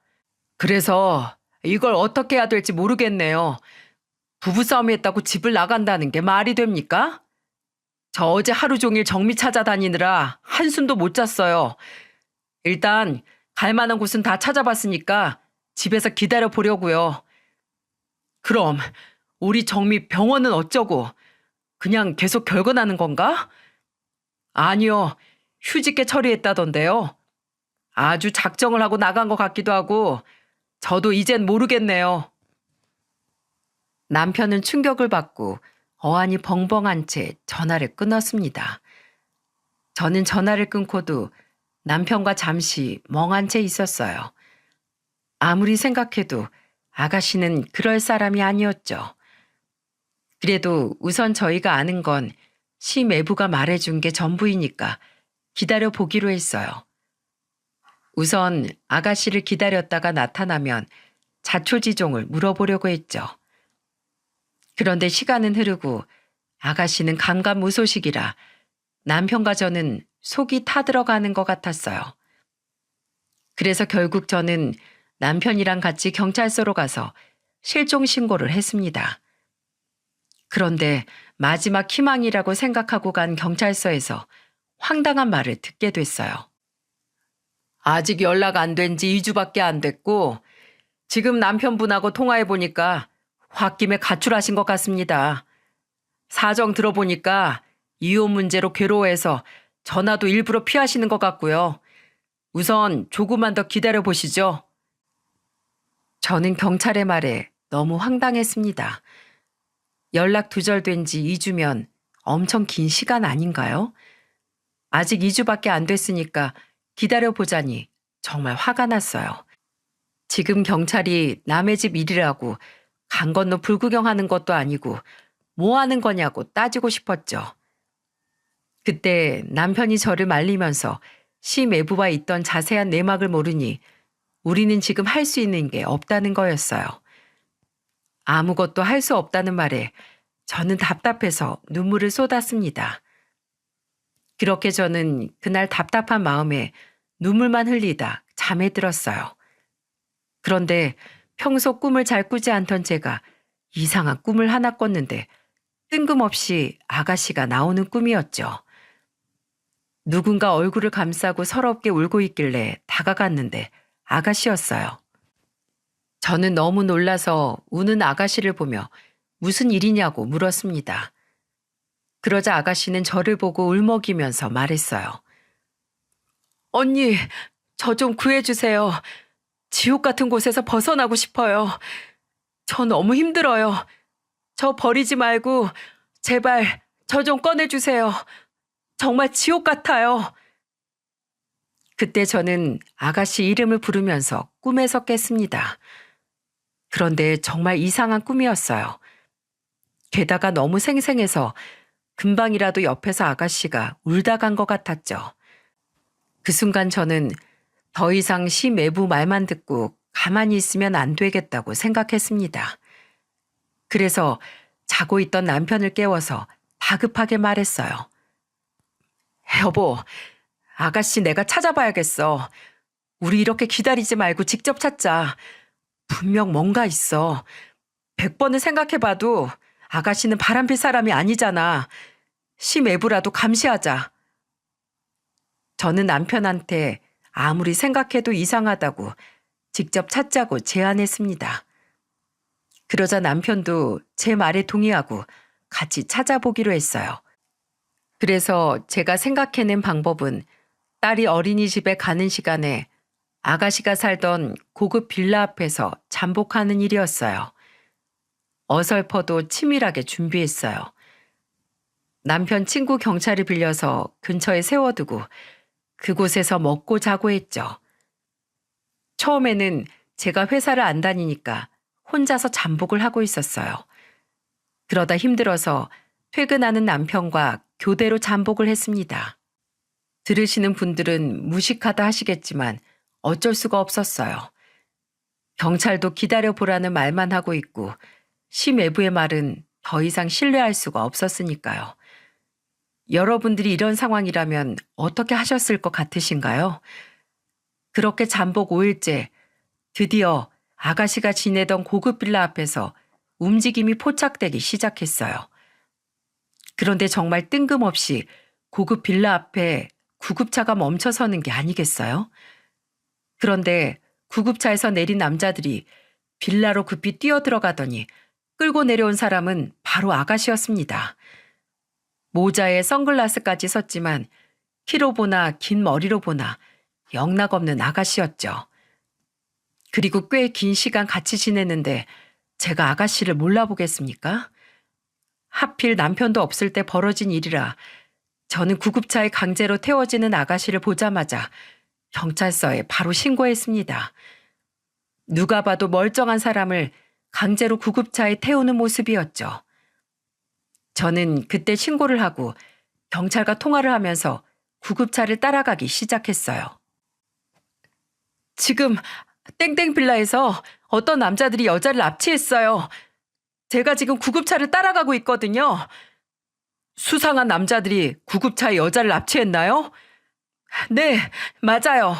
그래서 이걸 어떻게 해야 될지 모르겠네요. 부부싸움이 했다고 집을 나간다는 게 말이 됩니까? 저 어제 하루 종일 정미 찾아다니느라 한숨도 못 잤어요. 일단 갈 만한 곳은 다 찾아봤으니까 집에서 기다려 보려고요. 그럼 우리 정미 병원은 어쩌고? 그냥 계속 결근하는 건가? 아니요. 휴직계 처리했다던데요. 아주 작정을 하고 나간 것 같기도 하고 저도 이젠 모르겠네요. 남편은 충격을 받고 어안이 벙벙한 채 전화를 끊었습니다. 저는 전화를 끊고도 남편과 잠시 멍한 채 있었어요. 아무리 생각해도 아가씨는 그럴 사람이 아니었죠. 그래도 우선 저희가 아는 건 심외부가 말해준 게 전부이니까 기다려 보기로 했어요. 우선 아가씨를 기다렸다가 나타나면 자초지종을 물어보려고 했죠. 그런데 시간은 흐르고 아가씨는 감감무소식이라 남편과 저는 속이 타들어가는 것 같았어요. 그래서 결국 저는 남편이랑 같이 경찰서로 가서 실종 신고를 했습니다. 그런데 마지막 희망이라고 생각하고 간 경찰서에서 황당한 말을 듣게 됐어요. 아직 연락 안 된 지 2주밖에 안 됐고 지금 남편분하고 통화해보니까 홧김에 가출하신 것 같습니다. 사정 들어보니까 이혼 문제로 괴로워해서 전화도 일부러 피하시는 것 같고요. 우선 조금만 더 기다려 보시죠. 저는 경찰의 말에 너무 황당했습니다. 연락 두절된 지 2주면 엄청 긴 시간 아닌가요? 아직 2주밖에 안 됐으니까 기다려보자니 정말 화가 났어요. 지금 경찰이 남의 집 일이라고 강 건너 불구경하는 것도 아니고 뭐 하는 거냐고 따지고 싶었죠. 그때 남편이 저를 말리면서 시 매부와 있던 자세한 내막을 모르니 우리는 지금 할 수 있는 게 없다는 거였어요. 아무것도 할 수 없다는 말에 저는 답답해서 눈물을 쏟았습니다. 그렇게 저는 그날 답답한 마음에 눈물만 흘리다 잠에 들었어요. 그런데 평소 꿈을 잘 꾸지 않던 제가 이상한 꿈을 하나 꿨는데 뜬금없이 아가씨가 나오는 꿈이었죠. 누군가 얼굴을 감싸고 서럽게 울고 있길래 다가갔는데 아가씨였어요. 저는 너무 놀라서 우는 아가씨를 보며 무슨 일이냐고 물었습니다. 그러자 아가씨는 저를 보고 울먹이면서 말했어요. 언니, 저 좀 구해주세요. 지옥 같은 곳에서 벗어나고 싶어요. 저 너무 힘들어요. 저 버리지 말고 제발 저 좀 꺼내주세요. 정말 지옥 같아요. 그때 저는 아가씨 이름을 부르면서 꿈에서 깼습니다. 그런데 정말 이상한 꿈이었어요. 게다가 너무 생생해서 금방이라도 옆에서 아가씨가 울다 간 것 같았죠. 그 순간 저는 더 이상 시 매부 말만 듣고 가만히 있으면 안 되겠다고 생각했습니다. 그래서 자고 있던 남편을 깨워서 다급하게 말했어요. 여보, 아가씨 내가 찾아봐야겠어. 우리 이렇게 기다리지 말고 직접 찾자. 분명 뭔가 있어. 100번을 생각해봐도 아가씨는 바람필 사람이 아니잖아. 시 매부라도 감시하자. 저는 남편한테 아무리 생각해도 이상하다고 직접 찾자고 제안했습니다. 그러자 남편도 제 말에 동의하고 같이 찾아보기로 했어요. 그래서 제가 생각해낸 방법은 딸이 어린이집에 가는 시간에 아가씨가 살던 고급 빌라 앞에서 잠복하는 일이었어요. 어설퍼도 치밀하게 준비했어요. 남편 친구 경찰을 빌려서 근처에 세워두고 그곳에서 먹고 자고 했죠. 처음에는 제가 회사를 안 다니니까 혼자서 잠복을 하고 있었어요. 그러다 힘들어서 퇴근하는 남편과 교대로 잠복을 했습니다. 들으시는 분들은 무식하다 하시겠지만 어쩔 수가 없었어요. 경찰도 기다려보라는 말만 하고 있고 시 매부의 말은 더 이상 신뢰할 수가 없었으니까요. 여러분들이 이런 상황이라면 어떻게 하셨을 것 같으신가요? 그렇게 잠복 5일째 드디어 아가씨가 지내던 고급 빌라 앞에서 움직임이 포착되기 시작했어요. 그런데 정말 뜬금없이 고급 빌라 앞에 구급차가 멈춰서는 게 아니겠어요? 그런데 구급차에서 내린 남자들이 빌라로 급히 뛰어들어가더니 끌고 내려온 사람은 바로 아가씨였습니다. 모자에 선글라스까지 썼지만 키로 보나 긴 머리로 보나 영락없는 아가씨였죠. 그리고 꽤 긴 시간 같이 지냈는데 제가 아가씨를 몰라보겠습니까? 하필 남편도 없을 때 벌어진 일이라 저는 구급차에 강제로 태워지는 아가씨를 보자마자 경찰서에 바로 신고했습니다. 누가 봐도 멀쩡한 사람을 강제로 구급차에 태우는 모습이었죠. 저는 그때 신고를 하고 경찰과 통화를 하면서 구급차를 따라가기 시작했어요. 지금 땡땡 빌라에서 어떤 남자들이 여자를 납치했어요. 제가 지금 구급차를 따라가고 있거든요. 수상한 남자들이 구급차에 여자를 납치했나요? 네, 맞아요.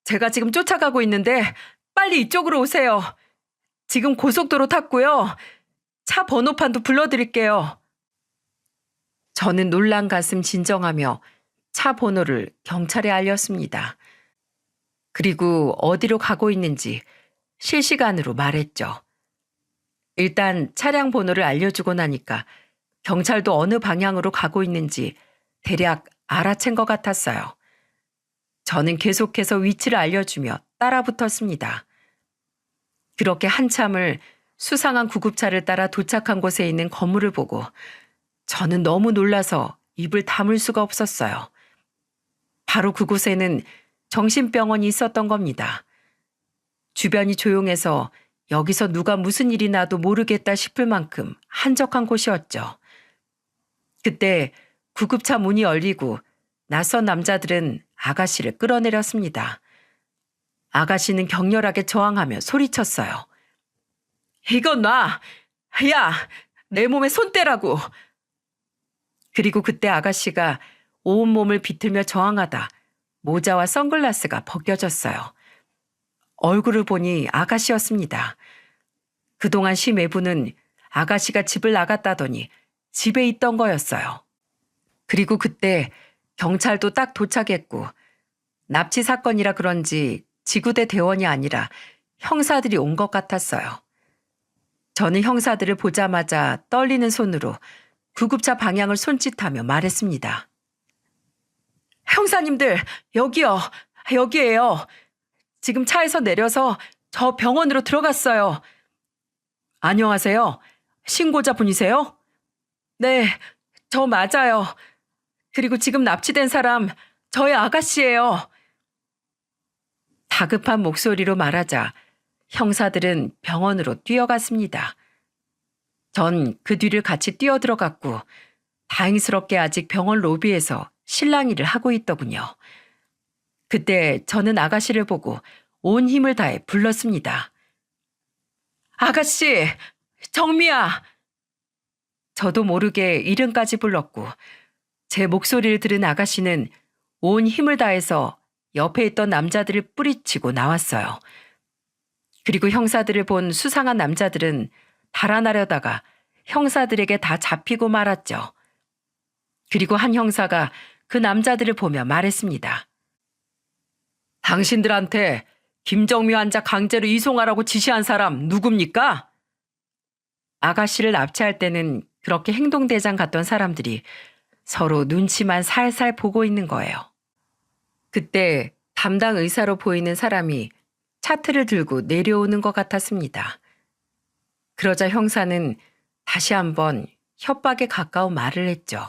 제가 지금 쫓아가고 있는데 빨리 이쪽으로 오세요. 지금 고속도로 탔고요. 차 번호판도 불러드릴게요. 저는 놀란 가슴 진정하며 차 번호를 경찰에 알렸습니다. 그리고 어디로 가고 있는지 실시간으로 말했죠. 일단 차량 번호를 알려주고 나니까 경찰도 어느 방향으로 가고 있는지 대략 알아챈 것 같았어요. 저는 계속해서 위치를 알려주며 따라붙었습니다. 그렇게 한참을 수상한 구급차를 따라 도착한 곳에 있는 건물을 보고 저는 너무 놀라서 입을 다물 수가 없었어요. 바로 그곳에는 정신병원이 있었던 겁니다. 주변이 조용해서 여기서 누가 무슨 일이 나도 모르겠다 싶을 만큼 한적한 곳이었죠. 그때 구급차 문이 열리고 낯선 남자들은 아가씨를 끌어내렸습니다. 아가씨는 격렬하게 저항하며 소리쳤어요. 이건 놔! 야! 내 몸에 손 떼라고! 그리고 그때 아가씨가 온몸을 비틀며 저항하다 모자와 선글라스가 벗겨졌어요. 얼굴을 보니 아가씨였습니다. 그동안 심외부는 아가씨가 집을 나갔다더니 집에 있던 거였어요. 그리고 그때 경찰도 딱 도착했고 납치 사건이라 그런지 지구대 대원이 아니라 형사들이 온 것 같았어요. 저는 형사들을 보자마자 떨리는 손으로 구급차 방향을 손짓하며 말했습니다. 형사님들, 여기요. 여기에요. 지금 차에서 내려서 저 병원으로 들어갔어요. 안녕하세요. 신고자 분이세요? 네, 저 맞아요. 그리고 지금 납치된 사람, 저의 아가씨예요. 다급한 목소리로 말하자 형사들은 병원으로 뛰어갔습니다. 전 그 뒤를 같이 뛰어들어갔고 다행스럽게 아직 병원 로비에서 실랑이를 하고 있더군요. 그때 저는 아가씨를 보고 온 힘을 다해 불렀습니다. 아가씨! 정미야! 저도 모르게 이름까지 불렀고 제 목소리를 들은 아가씨는 온 힘을 다해서 옆에 있던 남자들을 뿌리치고 나왔어요. 그리고 형사들을 본 수상한 남자들은 달아나려다가 형사들에게 다 잡히고 말았죠. 그리고 한 형사가 그 남자들을 보며 말했습니다. 당신들한테 김정미 환자 강제로 이송하라고 지시한 사람 누굽니까? 아가씨를 납치할 때는 그렇게 행동대장 같던 사람들이 서로 눈치만 살살 보고 있는 거예요. 그때 담당 의사로 보이는 사람이 차트를 들고 내려오는 것 같았습니다. 그러자 형사는 다시 한번 협박에 가까운 말을 했죠.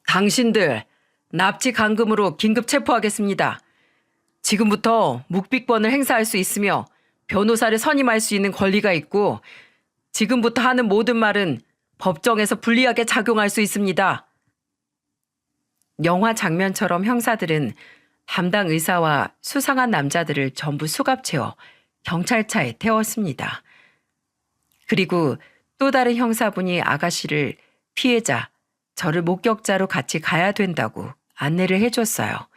당신들 납치 감금으로 긴급 체포하겠습니다. 지금부터 묵비권을 행사할 수 있으며 변호사를 선임할 수 있는 권리가 있고 지금부터 하는 모든 말은 법정에서 불리하게 작용할 수 있습니다. 영화 장면처럼 형사들은 담당 의사와 수상한 남자들을 전부 수갑채워 경찰차에 태웠습니다. 그리고 또 다른 형사분이 아가씨를 피해자, 저를 목격자로 같이 가야 된다고 안내를 해줬어요.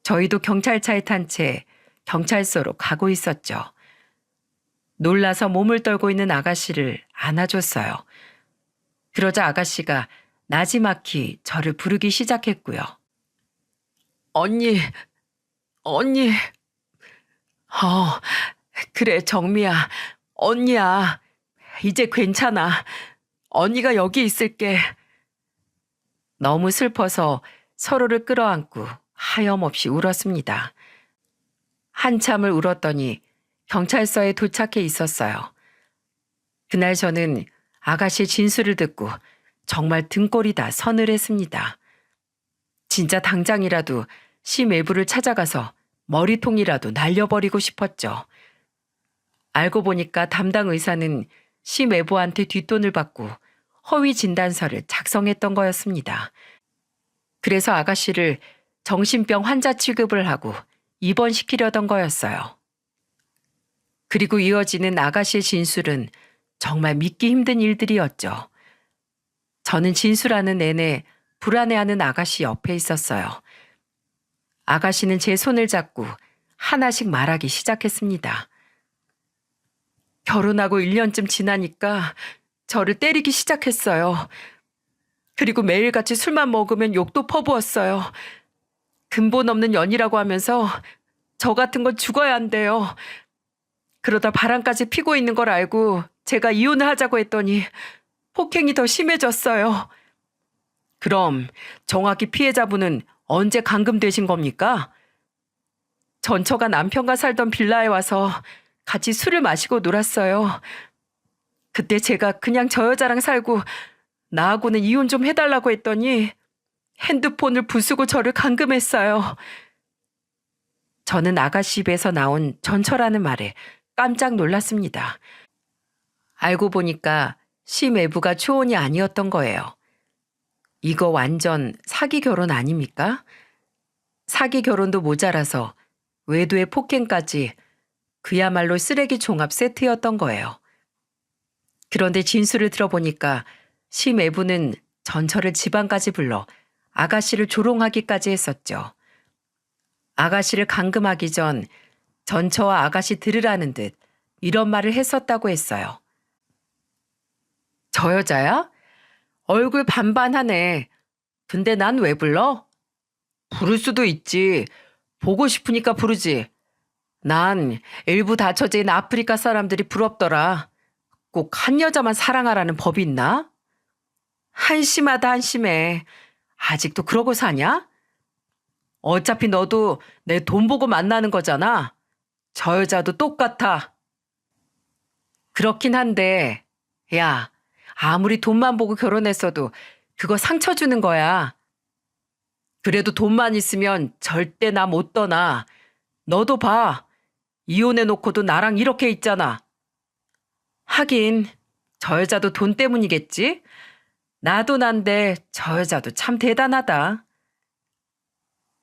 저희도 경찰차에 탄 채 경찰서로 가고 있었죠. 놀라서 몸을 떨고 있는 아가씨를 안아줬어요. 그러자 아가씨가 나지막히 저를 부르기 시작했고요. 언니. 그래, 정미야. 언니야. 이제 괜찮아. 언니가 여기 있을게. 너무 슬퍼서 서로를 끌어안고 하염없이 울었습니다. 한참을 울었더니 경찰서에 도착해 있었어요. 그날 저는 아가씨의 진술을 듣고 정말 등골이 다 서늘했습니다. 진짜 당장이라도 심외부를 찾아가서 머리통이라도 날려버리고 싶었죠. 알고 보니까 담당 의사는 심외부한테 뒷돈을 받고 허위 진단서를 작성했던 거였습니다. 그래서 아가씨를 정신병 환자 취급을 하고 입원시키려던 거였어요. 그리고 이어지는 아가씨의 진술은 정말 믿기 힘든 일들이었죠. 저는 진술하는 내내 불안해하는 아가씨 옆에 있었어요. 아가씨는 제 손을 잡고 하나씩 말하기 시작했습니다. 결혼하고 1년쯤 지나니까 저를 때리기 시작했어요. 그리고 매일같이 술만 먹으면 욕도 퍼부었어요. 근본 없는 연이라고 하면서 저 같은 건 죽어야 한대요. 그러다 바람까지 피고 있는 걸 알고 제가 이혼을 하자고 했더니 폭행이 더 심해졌어요. 그럼 정확히 피해자분은 언제 감금되신 겁니까? 전처가 남편과 살던 빌라에 와서 같이 술을 마시고 놀았어요. 그때 제가 그냥 저 여자랑 살고 나하고는 이혼 좀 해달라고 했더니 핸드폰을 부수고 저를 감금했어요. 저는 아가씨 입에서 나온 전처라는 말에 깜짝 놀랐습니다. 알고 보니까 심외부가 초혼이 아니었던 거예요. 이거 완전 사기 결혼 아닙니까? 사기 결혼도 모자라서 외도의 폭행까지 그야말로 쓰레기 종합 세트였던 거예요. 그런데 진술을 들어보니까 심애부는 전처를 집안까지 불러 아가씨를 조롱하기까지 했었죠. 아가씨를 감금하기 전 전처와 아가씨 들으라는 듯 이런 말을 했었다고 했어요. 저 여자야? 얼굴 반반하네. 근데 난 왜 불러? 부를 수도 있지. 보고 싶으니까 부르지. 난 일부 다처제인 아프리카 사람들이 부럽더라. 꼭 한 여자만 사랑하라는 법이 있나? 한심하다 한심해. 아직도 그러고 사냐? 어차피 너도 내 돈 보고 만나는 거잖아. 저 여자도 똑같아. 그렇긴 한데, 야, 아무리 돈만 보고 결혼했어도 그거 상처 주는 거야. 그래도 돈만 있으면 절대 나 못 떠나. 너도 봐. 이혼해놓고도 나랑 이렇게 있잖아. 하긴 저 여자도 돈 때문이겠지? 나도 난데 저 여자도 참 대단하다.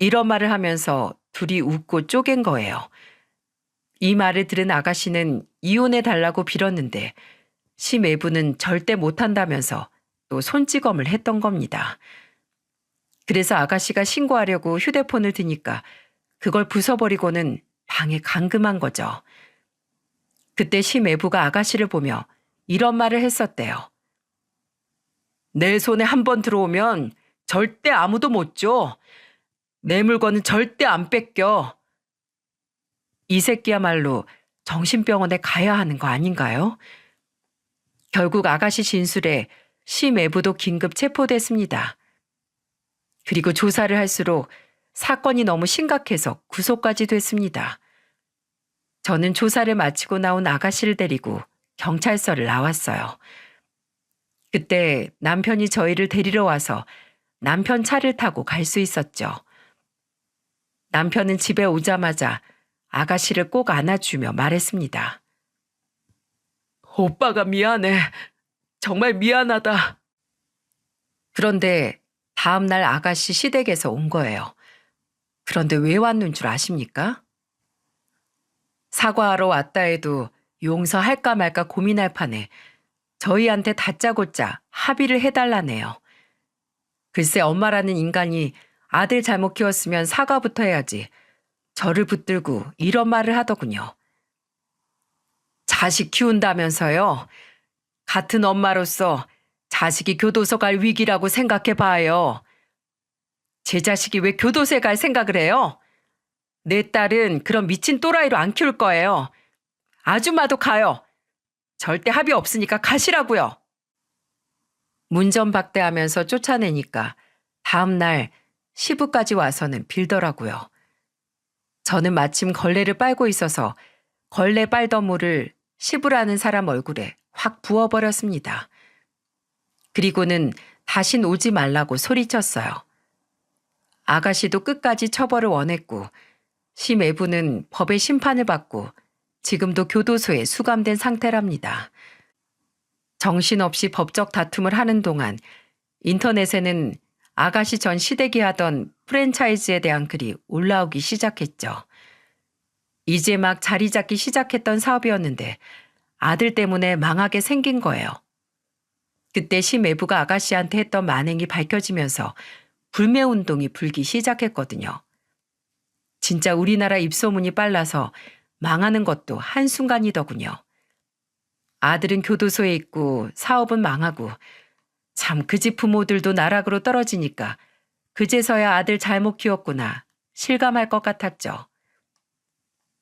이런 말을 하면서 둘이 웃고 쪼갠 거예요. 이 말을 들은 아가씨는 이혼해달라고 빌었는데 심애부는 절대 못한다면서 또 손찌검을 했던 겁니다. 그래서 아가씨가 신고하려고 휴대폰을 드니까 그걸 부숴버리고는 방에 감금한 거죠. 그때 심애부가 아가씨를 보며 이런 말을 했었대요. 내 손에 한 번 들어오면 절대 아무도 못 줘. 내 물건은 절대 안 뺏겨. 이 새끼야말로 정신병원에 가야 하는 거 아닌가요? 결국 아가씨 진술에 심애부도 긴급 체포됐습니다. 그리고 조사를 할수록 사건이 너무 심각해서 구속까지 됐습니다. 저는 조사를 마치고 나온 아가씨를 데리고 경찰서를 나왔어요. 그때 남편이 저희를 데리러 와서 남편 차를 타고 갈 수 있었죠. 남편은 집에 오자마자 아가씨를 꼭 안아주며 말했습니다. 오빠가 미안해. 정말 미안하다. 그런데 다음 날 아가씨 시댁에서 온 거예요. 그런데 왜 왔는 줄 아십니까? 사과하러 왔다 해도 용서할까 말까 고민할 판에 저희한테 다짜고짜 합의를 해달라네요. 글쎄 엄마라는 인간이 아들 잘못 키웠으면 사과부터 해야지. 저를 붙들고 이런 말을 하더군요. 자식 키운다면서요. 같은 엄마로서 자식이 교도소 갈 위기라고 생각해 봐요. 제 자식이 왜 교도소에 갈 생각을 해요? 내 딸은 그런 미친 또라이로 안 키울 거예요. 아줌마도 가요. 절대 합의 없으니까 가시라고요. 문전박대하면서 쫓아내니까 다음 날 시부까지 와서는 빌더라고요. 저는 마침 걸레를 빨고 있어서 걸레 빨던 물을 시부라는 사람 얼굴에 확 부어버렸습니다. 그리고는 다신 오지 말라고 소리쳤어요. 아가씨도 끝까지 처벌을 원했고 심애부는 법의 심판을 받고 지금도 교도소에 수감된 상태랍니다. 정신없이 법적 다툼을 하는 동안 인터넷에는 아가씨 전 시댁이 하던 프랜차이즈에 대한 글이 올라오기 시작했죠. 이제 막 자리 잡기 시작했던 사업이었는데 아들 때문에 망하게 생긴 거예요. 그때 심애부가 아가씨한테 했던 만행이 밝혀지면서 불매운동이 불기 시작했거든요. 진짜 우리나라 입소문이 빨라서 망하는 것도 한순간이더군요. 아들은 교도소에 있고 사업은 망하고 참 그 집 부모들도 나락으로 떨어지니까 그제서야 아들 잘못 키웠구나 실감할 것 같았죠.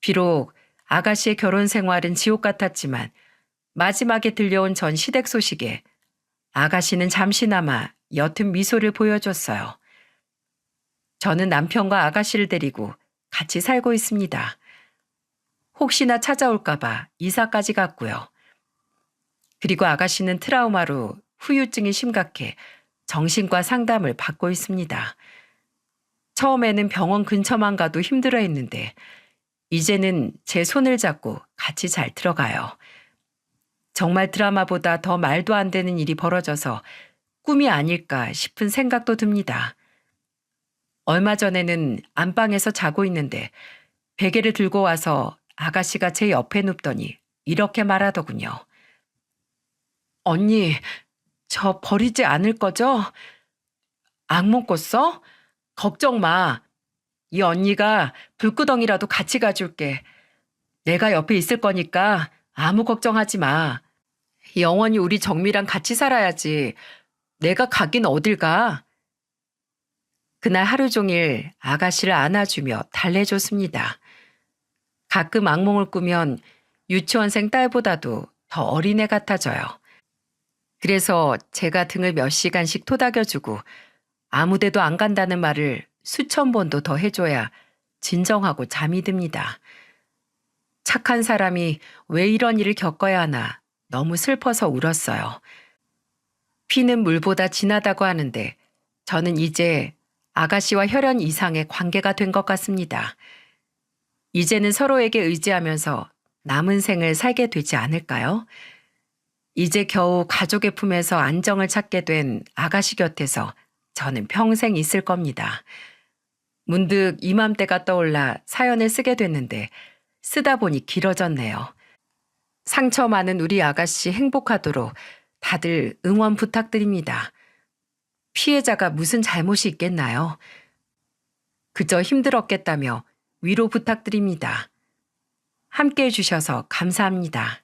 비록 아가씨의 결혼 생활은 지옥 같았지만 마지막에 들려온 전 시댁 소식에 아가씨는 잠시나마 옅은 미소를 보여줬어요. 저는 남편과 아가씨를 데리고 같이 살고 있습니다. 혹시나 찾아올까봐 이사까지 갔고요. 그리고 아가씨는 트라우마로 후유증이 심각해 정신과 상담을 받고 있습니다. 처음에는 병원 근처만 가도 힘들어했는데 이제는 제 손을 잡고 같이 잘 들어가요. 정말 드라마보다 더 말도 안 되는 일이 벌어져서 꿈이 아닐까 싶은 생각도 듭니다. 얼마 전에는 안방에서 자고 있는데 베개를 들고 와서 아가씨가 제 옆에 눕더니 이렇게 말하더군요. 언니, 저 버리지 않을 거죠? 악몽 꿨어? 걱정 마. 이 언니가 불구덩이라도 같이 가줄게. 내가 옆에 있을 거니까 아무 걱정하지 마. 영원히 우리 정미랑 같이 살아야지. 내가 가긴 어딜 가. 그날 하루 종일 아가씨를 안아주며 달래줬습니다. 가끔 악몽을 꾸면 유치원생 딸보다도 더 어린애 같아져요. 그래서 제가 등을 몇 시간씩 토닥여주고 아무데도 안 간다는 말을 수천 번도 더 해줘야 진정하고 잠이 듭니다. 착한 사람이 왜 이런 일을 겪어야 하나 너무 슬퍼서 울었어요. 피는 물보다 진하다고 하는데 저는 이제 아가씨와 혈연 이상의 관계가 된 것 같습니다. 이제는 서로에게 의지하면서 남은 생을 살게 되지 않을까요? 이제 겨우 가족의 품에서 안정을 찾게 된 아가씨 곁에서 저는 평생 있을 겁니다. 문득 이맘때가 떠올라 사연을 쓰게 됐는데 쓰다 보니 길어졌네요. 상처 많은 우리 아가씨 행복하도록 다들 응원 부탁드립니다. 피해자가 무슨 잘못이 있겠나요? 그저 힘들었겠다며 위로 부탁드립니다. 함께 해주셔서 감사합니다.